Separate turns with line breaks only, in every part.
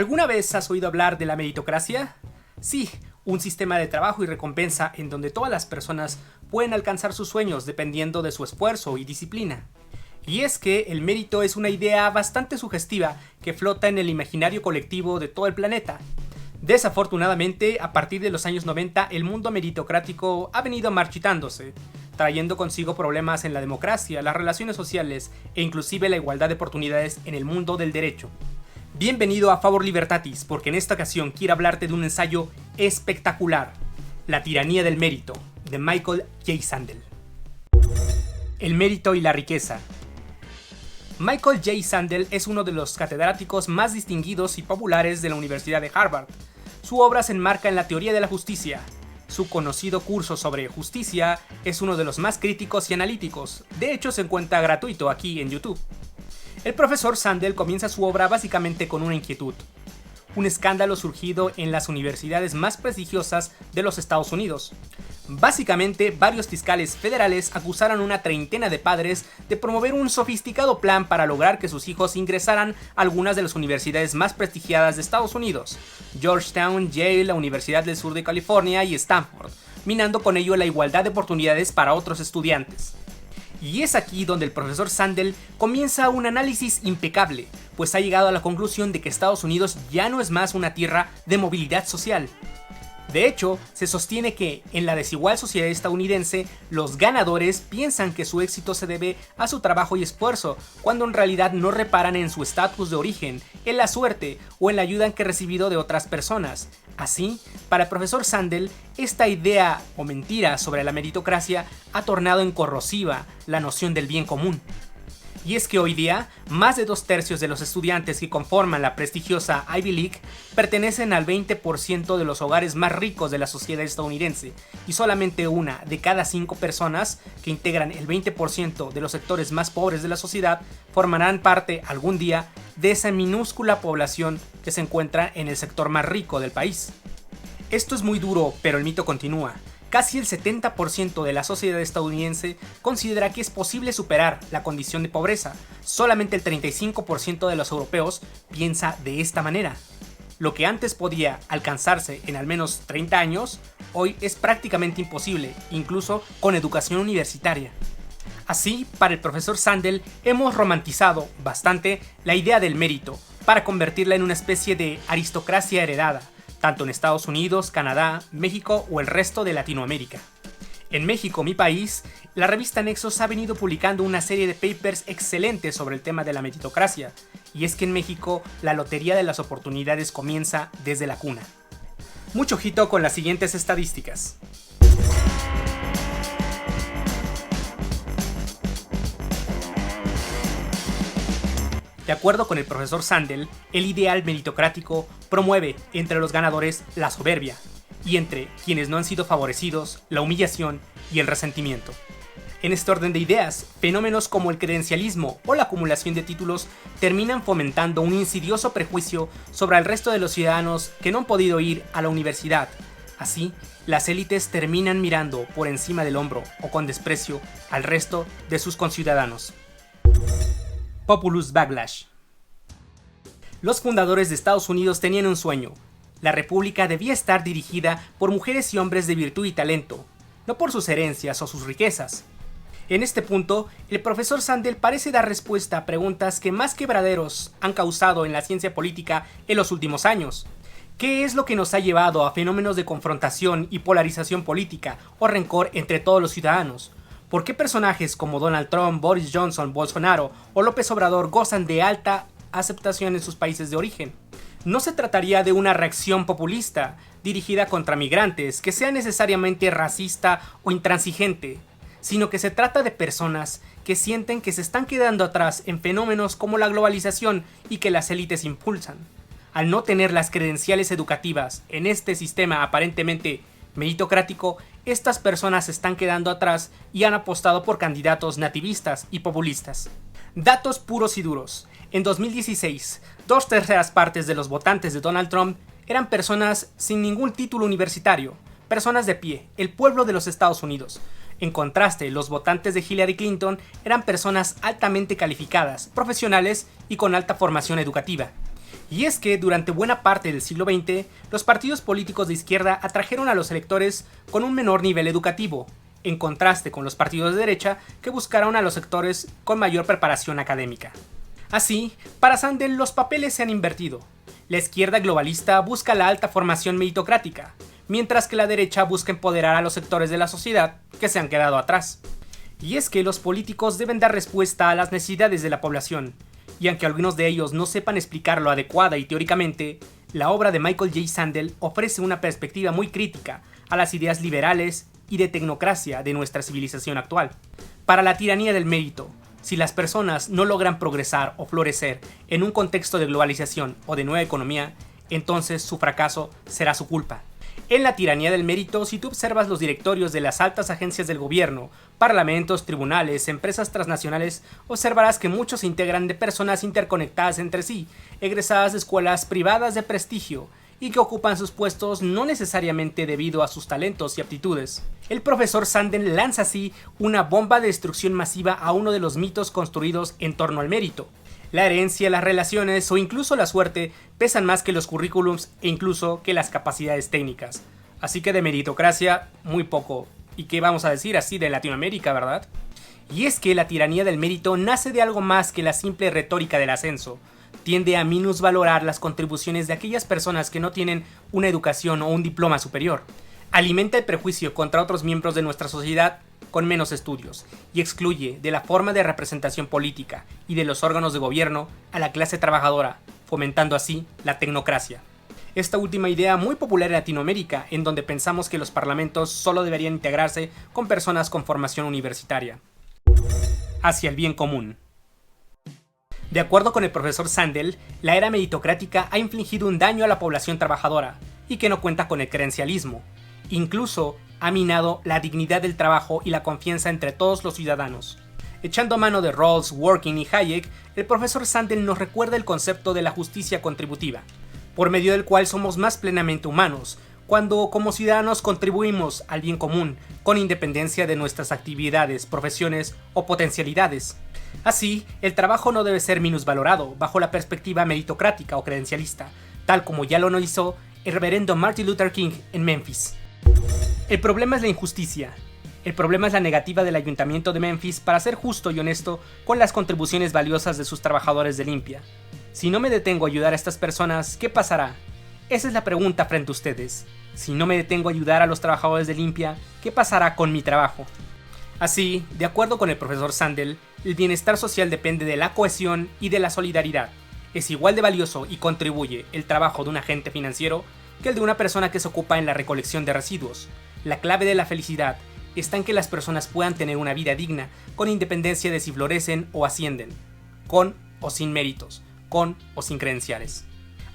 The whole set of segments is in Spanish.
¿Alguna vez has oído hablar de la meritocracia? Sí, un sistema de trabajo y recompensa en donde todas las personas pueden alcanzar sus sueños dependiendo de su esfuerzo y disciplina. Y es que el mérito es una idea bastante sugestiva que flota en el imaginario colectivo de todo el planeta. Desafortunadamente, a partir de los años 90, el mundo meritocrático ha venido marchitándose, trayendo consigo problemas en la democracia, las relaciones sociales e inclusive la igualdad de oportunidades en el mundo del derecho. Bienvenido a Favor Libertatis, porque en esta ocasión quiero hablarte de un ensayo espectacular, La tiranía del mérito, de Michael J. Sandel. El mérito y la riqueza. Michael J. Sandel es uno de los catedráticos más distinguidos y populares de la Universidad de Harvard. Su obra se enmarca en la teoría de la justicia. Su conocido curso sobre justicia es uno de los más críticos y analíticos. De hecho, se encuentra gratuito aquí en YouTube. El profesor Sandel comienza su obra básicamente con una inquietud. Un escándalo surgido en las universidades más prestigiosas de los Estados Unidos. Básicamente, varios fiscales federales acusaron a una treintena de padres de promover un sofisticado plan para lograr que sus hijos ingresaran a algunas de las universidades más prestigiadas de Estados Unidos: Georgetown, Yale, la Universidad del Sur de California y Stanford, minando con ello la igualdad de oportunidades para otros estudiantes. Y es aquí donde el profesor Sandel comienza un análisis impecable, pues ha llegado a la conclusión de que Estados Unidos ya no es más una tierra de movilidad social. De hecho, se sostiene que, en la desigual sociedad estadounidense, los ganadores piensan que su éxito se debe a su trabajo y esfuerzo, cuando en realidad no reparan en su estatus de origen, en la suerte o en la ayuda que han recibido de otras personas. Así, para el profesor Sandel, esta idea o mentira sobre la meritocracia ha tornado en corrosiva la noción del bien común. Y es que hoy día, más de 2/3 de los estudiantes que conforman la prestigiosa Ivy League pertenecen al 20% de los hogares más ricos de la sociedad estadounidense, y solamente una de cada 5 personas que integran el 20% de los sectores más pobres de la sociedad formarán parte algún día de esa minúscula población que se encuentra en el sector más rico del país. Esto es muy duro, pero el mito continúa. Casi el 70% de la sociedad estadounidense considera que es posible superar la condición de pobreza. Solamente el 35% de los europeos piensa de esta manera. Lo que antes podía alcanzarse en al menos 30 años, hoy es prácticamente imposible, incluso con educación universitaria. Así, para el profesor Sandel, hemos romantizado bastante la idea del mérito, para convertirla en una especie de aristocracia heredada, tanto en Estados Unidos, Canadá, México o el resto de Latinoamérica. En México, mi país, la revista Nexos ha venido publicando una serie de papers excelentes sobre el tema de la meritocracia, y es que en México la lotería de las oportunidades comienza desde la cuna. Mucho ojito con las siguientes estadísticas. De acuerdo con el profesor Sandel, el ideal meritocrático promueve entre los ganadores la soberbia, y entre quienes no han sido favorecidos, la humillación y el resentimiento. En este orden de ideas, fenómenos como el credencialismo o la acumulación de títulos terminan fomentando un insidioso prejuicio sobre el resto de los ciudadanos que no han podido ir a la universidad. Así, las élites terminan mirando por encima del hombro o con desprecio al resto de sus conciudadanos. Populus Backlash. Los fundadores de Estados Unidos tenían un sueño. La república debía estar dirigida por mujeres y hombres de virtud y talento, no por sus herencias o sus riquezas. En este punto, el profesor Sandel parece dar respuesta a preguntas que más quebraderos han causado en la ciencia política en los últimos años. ¿Qué es lo que nos ha llevado a fenómenos de confrontación y polarización política o rencor entre todos los ciudadanos? ¿Por qué personajes como Donald Trump, Boris Johnson, Bolsonaro o López Obrador gozan de alta aceptación en sus países de origen? No se trataría de una reacción populista dirigida contra migrantes que sea necesariamente racista o intransigente, sino que se trata de personas que sienten que se están quedando atrás en fenómenos como la globalización y que las élites impulsan. Al no tener las credenciales educativas en este sistema aparentemente meritocrático, estas personas se están quedando atrás y han apostado por candidatos nativistas y populistas. Datos puros y duros. En 2016, 2/3 partes de los votantes de Donald Trump eran personas sin ningún título universitario, personas de pie, el pueblo de los Estados Unidos. En contraste, los votantes de Hillary Clinton eran personas altamente calificadas, profesionales y con alta formación educativa. Y es que durante buena parte del siglo XX, los partidos políticos de izquierda atrajeron a los electores con un menor nivel educativo, en contraste con los partidos de derecha que buscaron a los sectores con mayor preparación académica. Así, para Sandel los papeles se han invertido. La izquierda globalista busca la alta formación meritocrática, mientras que la derecha busca empoderar a los sectores de la sociedad que se han quedado atrás. Y es que los políticos deben dar respuesta a las necesidades de la población, y aunque algunos de ellos no sepan explicarlo adecuada y teóricamente, la obra de Michael J. Sandel ofrece una perspectiva muy crítica a las ideas liberales y de tecnocracia de nuestra civilización actual. Para la tiranía del mérito, si las personas no logran progresar o florecer en un contexto de globalización o de nueva economía, entonces su fracaso será su culpa. En la tiranía del mérito, si tú observas los directorios de las altas agencias del gobierno, parlamentos, tribunales, empresas transnacionales, observarás que muchos se integran de personas interconectadas entre sí, egresadas de escuelas privadas de prestigio, y que ocupan sus puestos no necesariamente debido a sus talentos y aptitudes. El profesor Sandel lanza así una bomba de destrucción masiva a uno de los mitos construidos en torno al mérito. La herencia, las relaciones o incluso la suerte pesan más que los currículums e incluso que las capacidades técnicas. Así que de meritocracia, muy poco. ¿Y qué vamos a decir así de Latinoamérica, verdad? Y es que la tiranía del mérito nace de algo más que la simple retórica del ascenso. Tiende a minusvalorar las contribuciones de aquellas personas que no tienen una educación o un diploma superior. Alimenta el prejuicio contra otros miembros de nuestra sociedad con menos estudios, y excluye de la forma de representación política y de los órganos de gobierno a la clase trabajadora, fomentando así la tecnocracia. Esta última idea muy popular en Latinoamérica, en donde pensamos que los parlamentos solo deberían integrarse con personas con formación universitaria. Hacia el bien común. De acuerdo con el profesor Sandel, la era meritocrática ha infligido un daño a la población trabajadora, y que no cuenta con el credencialismo. Incluso ha minado la dignidad del trabajo y la confianza entre todos los ciudadanos. Echando mano de Rawls, Dworkin y Hayek, el profesor Sandel nos recuerda el concepto de la justicia contributiva, por medio del cual somos más plenamente humanos, cuando como ciudadanos contribuimos al bien común, con independencia de nuestras actividades, profesiones o potencialidades. Así, el trabajo no debe ser minusvalorado bajo la perspectiva meritocrática o credencialista, tal como ya lo analizó el reverendo Martin Luther King en Memphis. El problema es la injusticia. El problema es la negativa del ayuntamiento de Memphis para ser justo y honesto con las contribuciones valiosas de sus trabajadores de limpia. Si no me detengo a ayudar a estas personas, ¿qué pasará? Esa es la pregunta frente a ustedes. Si no me detengo a ayudar a los trabajadores de limpia, ¿qué pasará con mi trabajo? Así, de acuerdo con el profesor Sandel, el bienestar social depende de la cohesión y de la solidaridad. Es igual de valioso y contribuye el trabajo de un agente financiero que el de una persona que se ocupa en la recolección de residuos. La clave de la felicidad está en que las personas puedan tener una vida digna, con independencia de si florecen o ascienden, con o sin méritos, con o sin credenciales.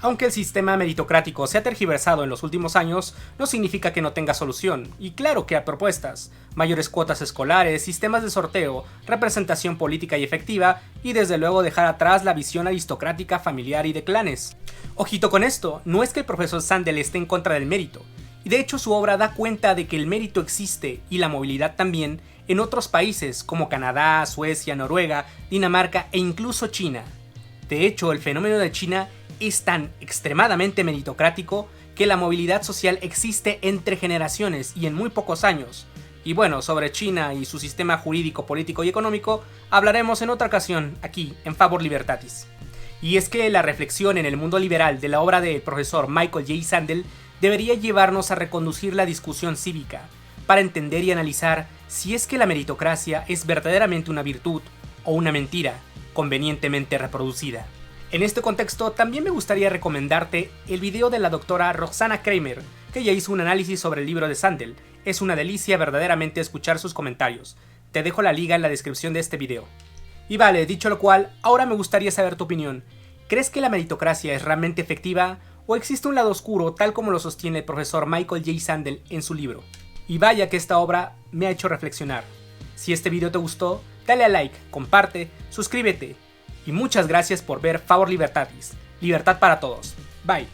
Aunque el sistema meritocrático se ha tergiversado en los últimos años, no significa que no tenga solución, y claro que hay propuestas: mayores cuotas escolares, sistemas de sorteo, representación política y efectiva, y desde luego dejar atrás la visión aristocrática, familiar y de clanes. Ojito con esto, no es que el profesor Sandel esté en contra del mérito, y de hecho su obra da cuenta de que el mérito existe, y la movilidad también, en otros países como Canadá, Suecia, Noruega, Dinamarca e incluso China. De hecho, el fenómeno de China es tan extremadamente meritocrático que la movilidad social existe entre generaciones y en muy pocos años. Y bueno, sobre China y su sistema jurídico, político y económico hablaremos en otra ocasión aquí en Favor Libertatis. Y es que la reflexión en el mundo liberal de la obra del profesor Michael J. Sandel debería llevarnos a reconducir la discusión cívica para entender y analizar si es que la meritocracia es verdaderamente una virtud o una mentira convenientemente reproducida. En este contexto, también me gustaría recomendarte el video de la doctora Roxana Kramer, que ya hizo un análisis sobre el libro de Sandel. Es una delicia verdaderamente escuchar sus comentarios. Te dejo la liga en la descripción de este video. Y vale, dicho lo cual, ahora me gustaría saber tu opinión. ¿Crees que la meritocracia es realmente efectiva o existe un lado oscuro tal como lo sostiene el profesor Michael J. Sandel en su libro? Y vaya que esta obra me ha hecho reflexionar. Si este video te gustó, dale a like, comparte, suscríbete. Y muchas gracias por ver Favor Libertatis. Libertad para todos. Bye.